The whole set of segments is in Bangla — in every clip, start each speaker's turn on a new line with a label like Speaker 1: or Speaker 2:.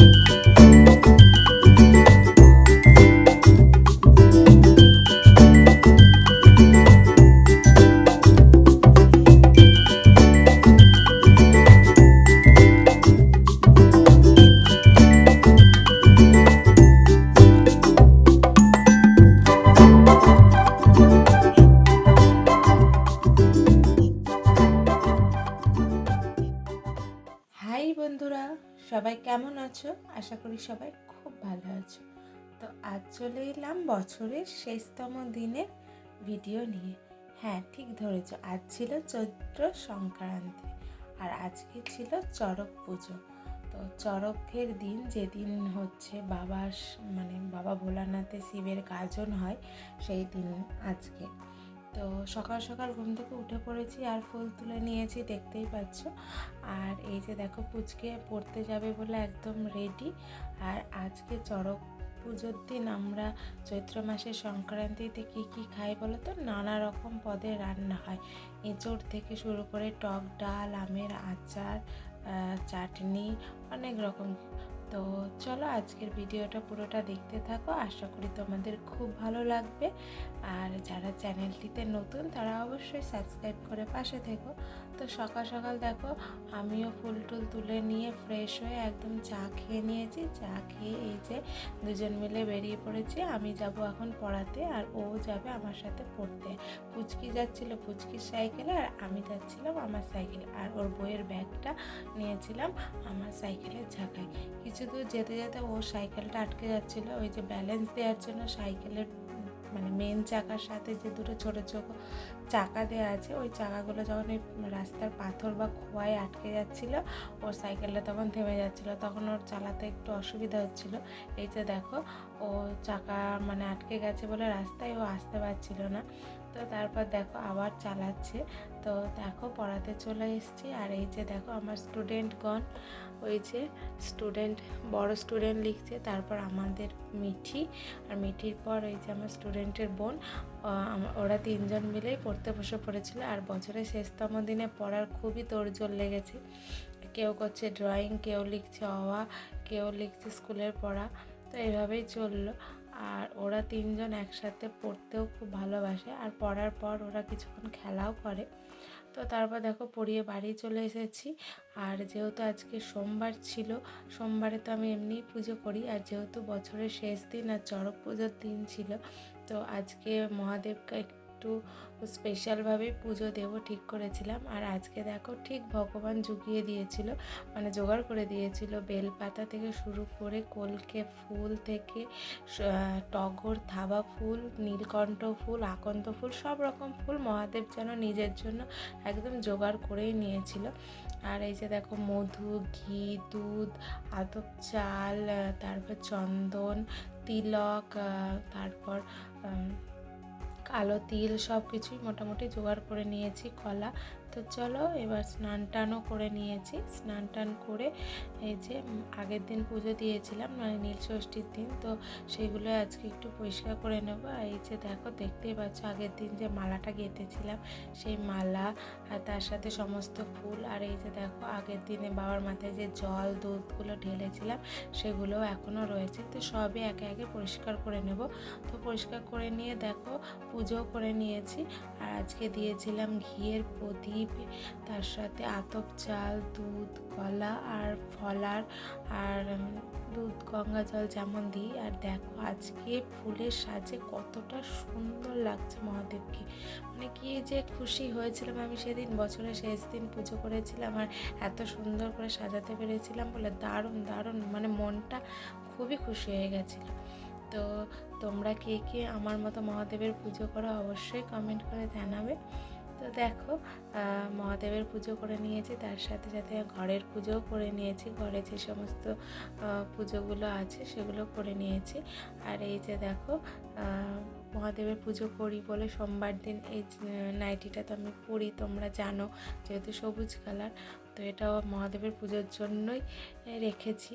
Speaker 1: হাই বন্ধুরা, সবাই কেমন আছো? আশা করি সবাই খুব ভালো আছো। তো আজ চলে এলাম বছরের শেষতম দিনের ভিডিও নিয়ে। হ্যাঁ, ঠিক ধরেছো, আজ ছিল চৈত্র সংক্রান্তি আর আজকে ছিল চড়ক পুজো। তো চড়কের দিন, যেদিন হচ্ছে বাবা ভোলানাথের শিবের গাজন হয়, সেই দিন আজকে। তো সকাল সকাল ঘুম থেকে উঠে পড়েছি আর ফুল তুলে নিয়েছি, দেখতেই পাচ্ছ। আর এই যে দেখো, পুচকে পড়তে যাবে বলে একদম রেডি। আর আজকে চড়ক পুজোর দিন আমরা চৈত্র মাসের সংক্রান্তিতে কী খাই বলো তো? নানা রকম পদের রান্না হয়। এঁচোড় থেকে শুরু করে টক ডাল, আমের আচার, চাটনি, অনেক রকম। তো চলো আজকের ভিডিওটা পুরোটা দেখতে থাকো, আশা করি তোমাদের খুব ভালো লাগবে। আর যারা চ্যানেলটিতে নতুন তারা অবশ্যই সাবস্ক্রাইব করে পাশে থেকো। তো সকাল সকাল দেখো, আমিও ফুল টুল তুলে নিয়ে ফ্রেশ হয়ে একদম চা খেয়ে নিয়েছি। চা খেয়ে এই যে দুজন মিলে বেরিয়ে পড়েছি। আমি যাব এখন পড়াতে আর ও যাবে আমার সাথে পড়তে। পুচকি যাচ্ছিল পুচকির সাইকেলে আর আমি যাচ্ছিলাম আমার সাইকেলে, আর ওর বইয়ের ব্যাগটা নিয়েছিলাম আমার সাইকেলের ঝাঁকায়। কিছু দূর যেতে যেতে ওর সাইকেলটা আটকে যাচ্ছিল। ওই যে ব্যালেন্স দেওয়ার জন্য সাইকেলের মেন চাকার সাথে যে দুটো ছোটো ছোটো চাকা দেওয়া আছে, ওই চাকাগুলো যখন ওই রাস্তার পাথর বা খোয়ায় আটকে যাচ্ছিলো, ওর সাইকেলটা তখন থেমে যাচ্ছিলো। তখন ওর চালাতে একটু অসুবিধা হচ্ছিলো। এই যে দেখো, ও চাকা আটকে গেছে বলে রাস্তায় ও আসতে পারছিল না। তো তারপর দেখো আবার চালাচ্ছে। তো দেখো পড়াতে চলে এসেছি। আর এই যে দেখো আমার স্টুডেন্টগণ, ওই যে বড় স্টুডেন্ট লিখছে, তারপর আমাদের মিঠি, আর মিঠির পর ওই যে আমার স্টুডেন্টের বোন। ওরা তিনজন মিলেই পড়তে বসে পড়েছিল। আর বছরের শেষতম দিনে পড়ার খুবই তোড়জোড় লেগেছে। কেউ করছে ড্রয়িং, কেউ লিখছে অওয়া, কেউ লিখছে স্কুলের পড়া। তো এইভাবেই চললো। আর ওরা তিনজন একসাথে পড়তেও খুব ভালোবাসে, আর পড়ার পর ওরা কিছুক্ষণ খেলাও করে। তো তারপর দেখো পড়িয়ে বাড়ি চলে এসেছি। আর যেহেতু আজকে সোমবার ছিল, সোমবারে তো আমি এমনিই পুজো করি, আর যেহেতু বছরের শেষ দিন আর চড়ক পুজোর দিন ছিল, তো আজকে মহাদেবকে একটু স্পেশালভাবেই পুজো দেবো ঠিক করেছিলাম। আর আজকে দেখো ঠিক ভগবান জুগিয়ে দিয়েছিল, জোগাড় করে দিয়েছিল বেলপাতা থেকে শুরু করে কলকে ফুল থেকে টগর, থাবা ফুল, নীলকণ্ঠ ফুল, আকন্ত ফুল, সব রকম ফুল মহাদেব যেন নিজের জন্য একদম জোগাড় করেই নিয়েছিল। আর এই যে দেখো মধু, ঘি, দুধ, আতপ চাল, তারপর চন্দন, তিলক, তারপর কালো তিল, সব কিছুই মোটামুটি জোগাড় করে নিয়েছি, কলা। তো চলো এবার স্নান টানও করে নিয়েছি। স্নান টান করে এই যে আগের দিন পুজো দিয়েছিলাম, নীল ষষ্ঠীর দিন, তো সেইগুলো আজকে একটু পরিষ্কার করে নেবো। আর এই যে দেখো, দেখতেই পাচ্ছ আগের দিন যে মালাটা গেঁথেছিলাম, সেই মালা আর তার সাথে সমস্ত ফুল। আর এই যে দেখো আগের দিনে বাবার মাথায় যে জল দুধগুলো ঢেলেছিলাম, সেগুলোও এখনও রয়েছে। তো সবই একে একে পরিষ্কার করে নেব। তো পরিষ্কার করে নিয়ে দেখো পুজো করে নিয়েছি। আর আজকে দিয়েছিলাম ঘিয়ের প্রদীপ, তার সাথে আতপ চাল, দুধ, কলা আর ফলার, আর দুধ গঙ্গা জল যেমন দিই। আর দেখো আজকে ফুলের সাজে কতটা সুন্দর লাগছে মহাদেবকে। কি যে খুশি হয়েছিলাম আমি সেদিন, বছরের শেষ দিন পুজো করেছিলাম আর এত সুন্দর করে সাজাতে পেরেছিলাম বলে দারুণ দারুণ, মনটা খুবই খুশি হয়ে গেছিলো। তো তোমরা কে কে আমার মতো মহাদেবের পুজো করো অবশ্যই কমেন্ট করে জানাবে। তো দেখো মহাদেবের পুজো করে নিয়েছি, তার সাথে সাথে ঘরের পুজোও করে নিয়েছি। ঘরে যে সমস্ত পুজোগুলো আছে সেগুলো করে নিয়েছি। আর এই যে দেখো মহাদেবের পুজো করি বলে সোমবার দিন এই নাইটিটা তো আমি পরি, তোমরা জানো, যেহেতু সবুজ কালার, তো এটাও মহাদেবের পুজোর জন্যই রেখেছি।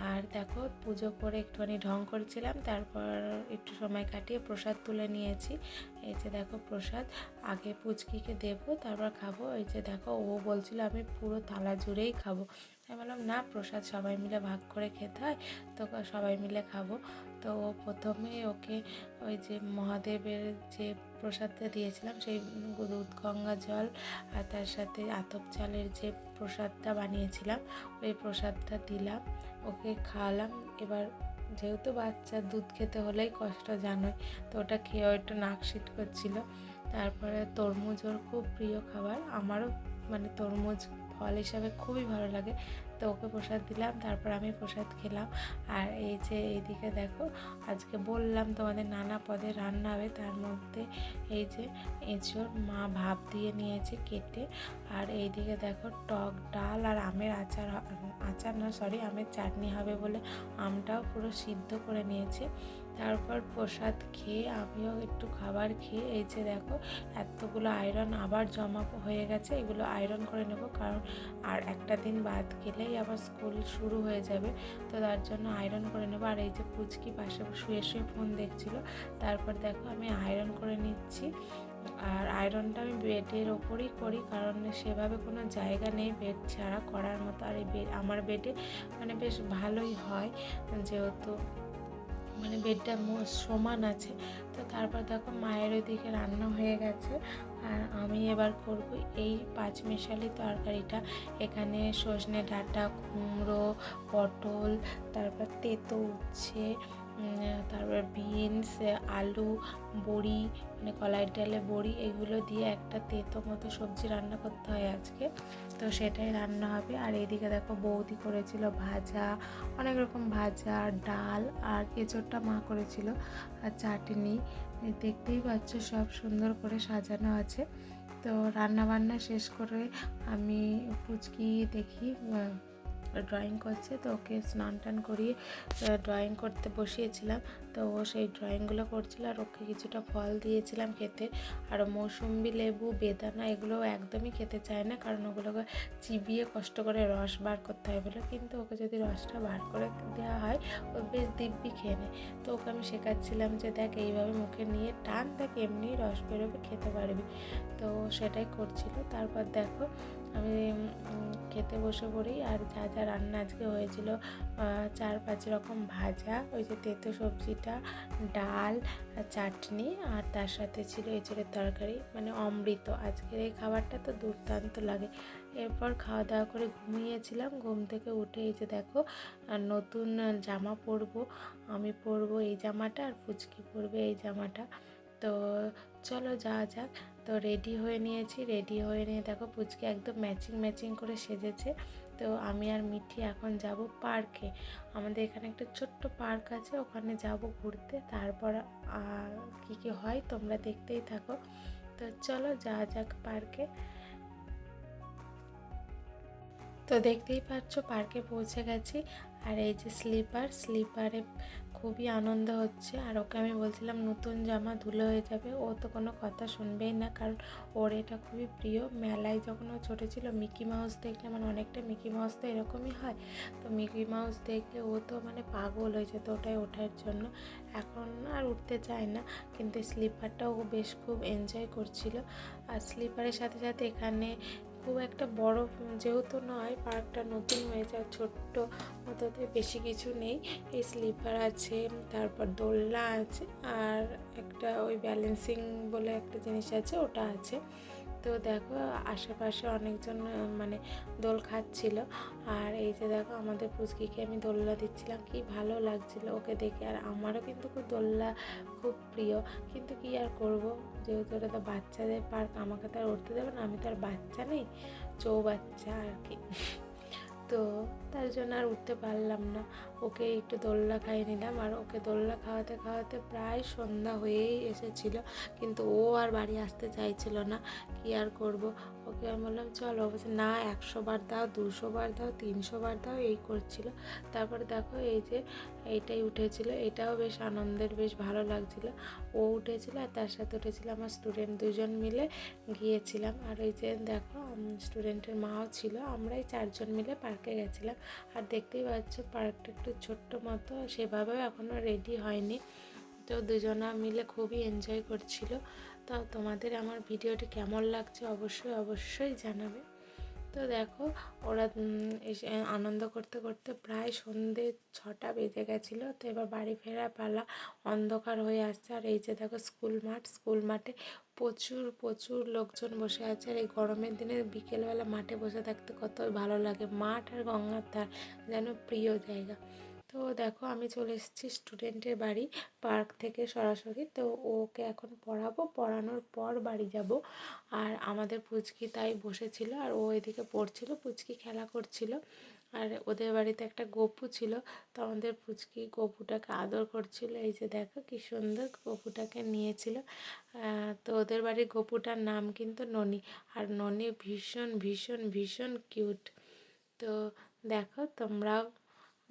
Speaker 1: আর দেখো পুজো করে একটুখানি ঢং করছিলাম, তারপর একটু সময় কাটিয়ে প্রসাদ তুলে নিয়েছি। এই যে দেখো প্রসাদ আগে পুচকিকে দেবো, তারপর খাবো। এই যে দেখো ও বলছিল আমি পুরো থালা জুড়েই খাবো। আমি বললাম না, প্রসাদ সবাই মিলে ভাগ করে খেতে হয়, তো সবাই মিলে খাবো। তো প্রথমে ওকে ওই যে মহাদেবের যে প্রসাদটা দিয়েছিলাম, সেই দুধ গঙ্গা জল আর তার সাথে আতপ চালের যে প্রসাদটা বানিয়েছিলাম, ওই প্রসাদটা দিলাম, ওকে খাওয়ালাম। এবার যেহেতু বাচ্চা, দুধ খেতে হলেই কষ্ট জানোই, তো ওটা খেয়েও একটু নাক সিট করছিল। তারপরে তরমুজ ওর খুব প্রিয় খাবার, আমারও মানে তরমুজ ফল হিসাবে খুবই ভালো লাগে, তো ওকে প্রসাদ দিলাম, তারপর আমি প্রসাদ খেলাম। আর এই যে এইদিকে দেখো, আজকে বললাম তোমাদের নানা পদের রান্না হবে, তার মধ্যে এই যে এঁচোড় মা ভাপ দিয়ে নিয়েছে কেটে, আর এইদিকে দেখো টক ডাল আর আমের আচার, আমের চাটনি হবে বলে আমটাও পুরো সিদ্ধ করে নিয়েছে। তারপর প্রসাদ খেয়ে আমিও একটু খাবার খেয়ে এই যে দেখো এতগুলো আয়রন আবার জমা হয়ে গেছে, এগুলো আয়রন করে নেব, কারণ আর একটা দিন বাদ গেলেই আবার স্কুল শুরু হয়ে যাবে, তো তার জন্য আয়রন করে নেবো। আর এই যে পুচকি পাশে শুয়ে শুয়ে ফোন দেখছিল, তারপর দেখো আমি আয়রন করে নিচ্ছি। আর আয়রনটা আমি বেডের ওপরই করি, কারণ সেভাবে কোনো জায়গা নেই বেড ছাড়া করার মতো। আর এই আমার বেডে মানে বেশ ভালোই হয়, যেহেতু মানে বেডটা সমান আছে। তো তারপর দেখো মায়ের ওইদিকে রান্না হয়ে গেছে, আর আমি এবার করব এই পাঁচমিশালি তরকারিটা। এখানে সজনে ডাঁটা, কুমড়ো, পটল, তারপর তেঁতো উচ্ছে, তারপর বিনস, আলু, বড়ি মানে কলাইয়ের ডালে বড়ি, এগুলো দিয়ে একটা তেঁতো মতো সবজি রান্না করতে হয় আজকে, তো সেটাই রান্না হবে। আর এদিকে দেখো বৌদি করেছিল ভাজা, অনেক রকম ভাজা, ডাল, আর এঁচোড়টা মা করেছিল, আর চাটনি। দেখতেই পাচ্ছ সব সুন্দর করে সাজানো আছে। তো রান্না বান্না শেষ করে আমি পুচকি দেখি ড্রয়িং করছে, তো ওকে স্নান টান করিয়ে ড্রয়িং করতে বসিয়েছিলাম, তো ও সেই ড্রয়িংগুলো করছিল, আর ওকে কিছুটা ফল দিয়েছিলাম খেতে। আর মৌসুম্বি লেবু, বেদানা এগুলো একদমই খেতে চায় না, কারণ ওগুলোকে চিবিয়ে কষ্ট করে রস বার করতে হয় বলে, কিন্তু ওকে যদি রসটা বার করে দেওয়া হয় ও বেশ দিব্যি খেয়ে নেয়। তো ওকে আমি শেখাচ্ছিলাম যে দেখ এইভাবে মুখে নিয়ে টান, দেখ এমনি রস বেরোবে, খেতে পারবি, তো সেটাই করছিল। তারপর দেখো আমি খেতে বসে পড়ি। আর যা যা রান্না আজকে হয়েছিল, 4-5 রকম ভাজা, ওই যে তেঁতো সবজিটা, ডাল, চাটনি, আর তার সাথে ছিল এঁচোড়ের তরকারি, মানে অমৃত। আজকের এই খাবারটা তো দুর্দান্ত লাগে। এরপর খাওয়া দাওয়া করে ঘুমিয়েছিলাম, ঘুম থেকে উঠে এই যে দেখো নতুন জামা পরবো, আমি পরবো এই জামাটা, আর পুচকি পরবে এই জামাটা। তো চলো যাওয়া যাক। তো রেডি হয়ে নিয়েছি, রেডি হয়ে নিয়ে দেখো পুচকি একদম ম্যাচিং করে সেজেছে। তো আমি আর মিঠি এখন যাব পার্কে, আমাদের এখানে একটা ছোট্ট পার্ক আছে, ওখানে যাব ঘুরতে। তারপর কী হয় তোমরা দেখতেই থাকো। তো চলো যাওয়া যাক পার্কে। তো দেখতেই পাচ্ছ পার্কে পৌঁছে গেছি, আর এই যে স্লিপারে খুবই আনন্দ হচ্ছে। আর ওকে আমি বলছিলাম নতুন জামা ধুলো হয়ে যাবে, ও তো কোনো কথা শুনবেই না, কারণ ওর এটা খুবই প্রিয়। মেলায় যখন ও ছোটো ছিল মিকি মাউস দেখলে, মানে অনেকটা মিকি মাউস তো এরকমই হয়, তো মিকি মাউস দেখলে ও তো মানে পাগল হয়ে যেত ওটাই ওঠার জন্য। এখন আর উঠতে চায় না, কিন্তু স্লিপারটাও ও বেশ খুব এনজয় করছিল। আর স্লিপারের সাথে সাথে এখানে খুব একটা বড় যেহেতু নয়, পার্কটা নতুন হয়েছে, আর ছোট্ট মতোতে বেশি কিছু নেই। এই স্লিপার আছে, তারপর দোলনা আছে, আর একটা ওই ব্যালেন্সিং বলে একটা জিনিস আছে, ওটা আছে। তো দেখো আশেপাশে অনেকজন মানে দোল খাচ্ছিল, আর এই যে দেখো আমাদের পুচকিকে আমি দোলনা দিচ্ছিলাম, কি ভালো লাগছিল ওকে দেখে। আর আমারও কিন্তু খুব দোলনা খুব প্রিয়, কিন্তু কি আর করব, যেহেতু ওটা তো বাচ্চাদের পার্ক, আমাকে তো আর উঠতে দেবে না, আমি তো আর বাচ্চা নেই, বাচ্চা আর কি। তো তার জন্য আর উঠতে পারলাম না, ওকে একটু দোলনা খাইয়ে নিলাম। আর ওকে দোলনা খাওয়াতে খাওয়াতে প্রায় সন্ধ্যা হয়েই এসেছিল, কিন্তু ও আর বাড়ি আসতে চাইছিল না, কি আর করব। ওকে আমি বললাম চলো, বলছে না 100 বার দাও, 200 বার দাও, 300 বার দাও, এই করছিল। তারপরে দেখো এই যে এইটাই উঠেছিল, এটাও বেশ আনন্দের, বেশ ভালো লাগছিল। ও উঠেছিল, আর তার সাথে উঠেছিল আমার স্টুডেন্ট, দুজন মিলে গিয়েছিলাম। আর এই যে দেখো স্টুডেন্টের মাও ছিল, আমরাই 4 জন মিলে পার্কে গেছিলাম। আর দেখতেই পাচ্ছ পার্কটা একটু ছোট্ট মতো, সেভাবেও এখনও রেডি হয়নি, তো দুজনা মিলে খুবই এনজয় করছিল। তো তোমাদের আমার ভিডিওটি কেমন লাগছে অবশ্যই জানাবে। তো দেখো ওরা এসে আনন্দ করতে করতে প্রায় সন্ধে 6টা বেজে গেছিলো। তো এবার বাড়ি ফেরার পালা, অন্ধকার হয়ে আসছে। আর এই যে দেখো স্কুল মাঠে প্রচুর প্রচুর লোকজন বসে আছে। আর এই গরমের দিনে বিকেলবেলা মাঠে বসে থাকতে কত ভালো লাগে। মাঠ আর গঙ্গার ধার যেন প্রিয় জায়গা। তো দেখো আমি চলে এসেছি স্টুডেন্টের বাড়ি পার্ক থেকে সরাসরি। তো ওকে এখন পড়াবো, পড়ানোর পর বাড়ি যাব। আর আমাদের পুচকি তাই বসেছিল আর ও এদিকে পড়ছিল, পুচকি খেলা করছিল। আর ওদের বাড়িতে একটা গপু ছিল, তো আমাদের পুচকি গপুটাকে আদর করছিল। এই যে দেখো কি সুন্দর গপুটাকে নিয়েছিল। তো ওদের বাড়ির গপুটার নাম কিন্তু ননি। আর ননি ভীষণ ভীষণ ভীষণ কিউট। তো দেখো তোমরাও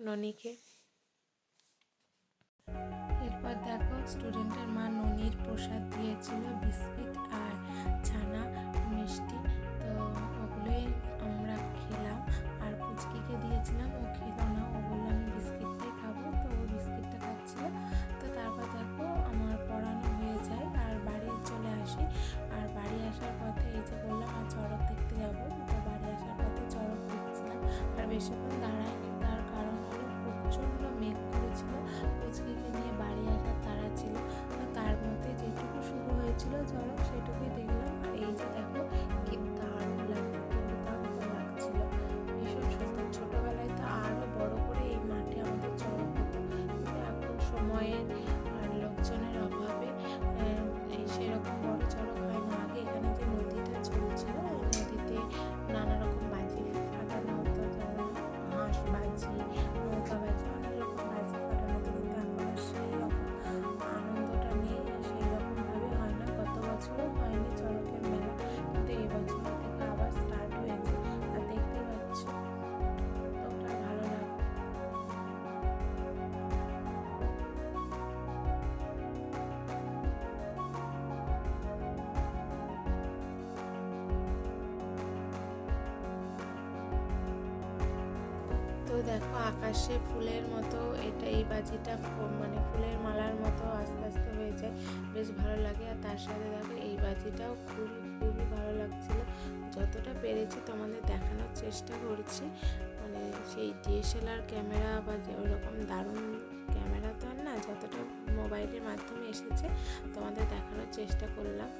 Speaker 1: ননিকে। এরপর দেখো স্টুডেন্টের মা ননির প্রসাদ দিয়েছিল, বিস্কিট আর ছানা মিষ্টি। তো ওগুলোই আমরা খেলাম। আর পুচকিকে দিয়েছিলাম, ও খেলো না, ও বললো আমি বিস্কিটটাই খাবো। তো ও বিস্কিটটা খাচ্ছিল। তো তারপর দেখো আমার পড়ানো হয়ে যায় আর বাড়ি চলে আসি। আর বাড়ি আসার পথে এই যে বললাম আর চড়ক দেখতে যাবো। তো বাড়ি আসার পথে চড়ক দেখছিলাম আর বেশিক্ষণ দাঁড়ায়নি, তার কারণ হলো প্রচণ্ড মেঘ করেছিল, পুচকিকে নিয়ে বাড়ি আসার তাড়া ছিল। তো তার মধ্যে যেটুকু শুরু হয়েছিল চড়ক সেটুকুই দেখলাম। আর এই যে দেখো কি দারুণ লাগছে, দুর্দান্ত লাগছিল, ভীষণ সুন্দর। ছোটোবেলায় তো আরও বড় করে এই মাঠে আমাদের চড়ক হতো, কিন্তু এখন সময়ের আর লোকজনের অভাবে এই সেরকম বড় চড়ক হয় না। আগে এখানে যে নদীটা চলছিল, ওই নদীতে নানা রকম বাজি ফাটানো হতো, যেমন হাঁস বাজি, নৌকা বাজি, অনেক রকম বাজি ফাটানো হতো। কিন্তু এখন আর সেই রকম আনন্দটা নেই আর সেই রকমভাবে হয় না। গত বছরও হয়নি চড়কের মেলা, কিন্তু এই বছর থেকে আবার স্টার্ট হয়েছে। আর দেখতে পাচ্ছ ওটা ভালো লাগে। তো দেখো আকাশে ফুলের মতো এটা, এই বাজিটা মানে ফুলের মালার মতো আস্তে আস্তে হয়ে যায়, বেশ ভালো লাগে। আর তার সাথে দেখো এই বাজিটাও খুবই খুবই ভালো লাগছিল। যতটা পেরেছি তোমাদের দেখানোর চেষ্টা করছি, মানে সেই ডিএসএলআর ক্যামেরা বা যে ওরকম দারুণ ক্যামেরা তো আর না, যতটা মোবাইলের মাধ্যমে এসেছে তোমাদের দেখানোর চেষ্টা করলাম।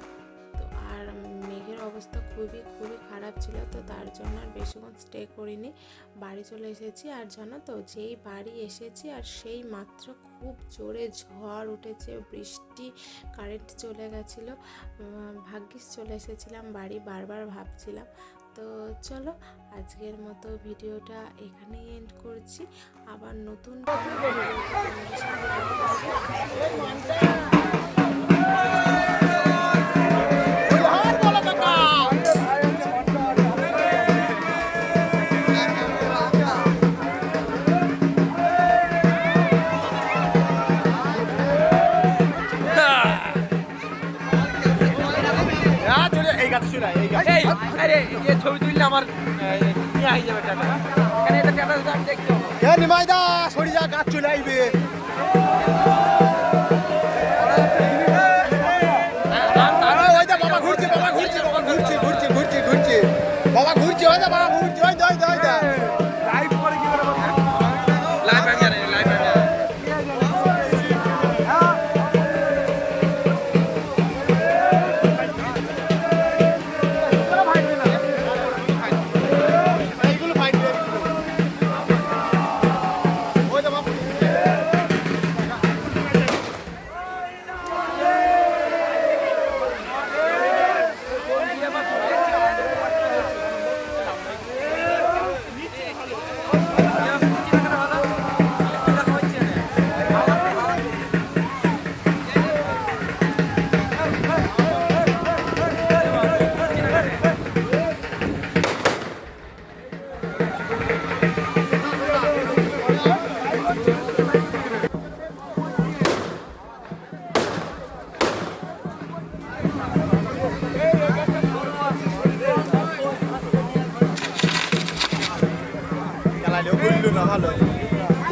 Speaker 1: তো আর মেঘের অবস্থা খুবই খুবই খারাপ ছিল, তো তার জন্য আর বেশিক্ষণ স্টে করিনি, বাড়ি চলে এসেছি। আর জানো তো যেই বাড়ি এসেছি আর সেই মাত্র খুব জোরে ঝড় উঠেছে, বৃষ্টি, কারেন্ট চলে গেছিলো। ভাগ্যিস চলে এসেছিলাম বাড়ি, বারবার ভাবছিলাম। তো চলো আজকের মতো ভিডিওটা এখানেই এন্ড করছি। আবার নতুন
Speaker 2: ছবি তুললে আমার নিমাইদা সরি যা গাছ চলে আইবে বাবা ঘুরছে বাবা ঘুরছে বাবা ঘুরছে ঘুরছে ঘুরছে ঘুরছে বাবা ঘুরছে হয় না বাবা ঘুরছে হয় হয় হয় লাইভ করে কি করে লাইভ আমি জানি লাইভ আমি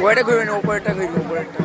Speaker 2: ওইটা ঘুরবেন উপরেরটা ঘুরবে উপরেরটা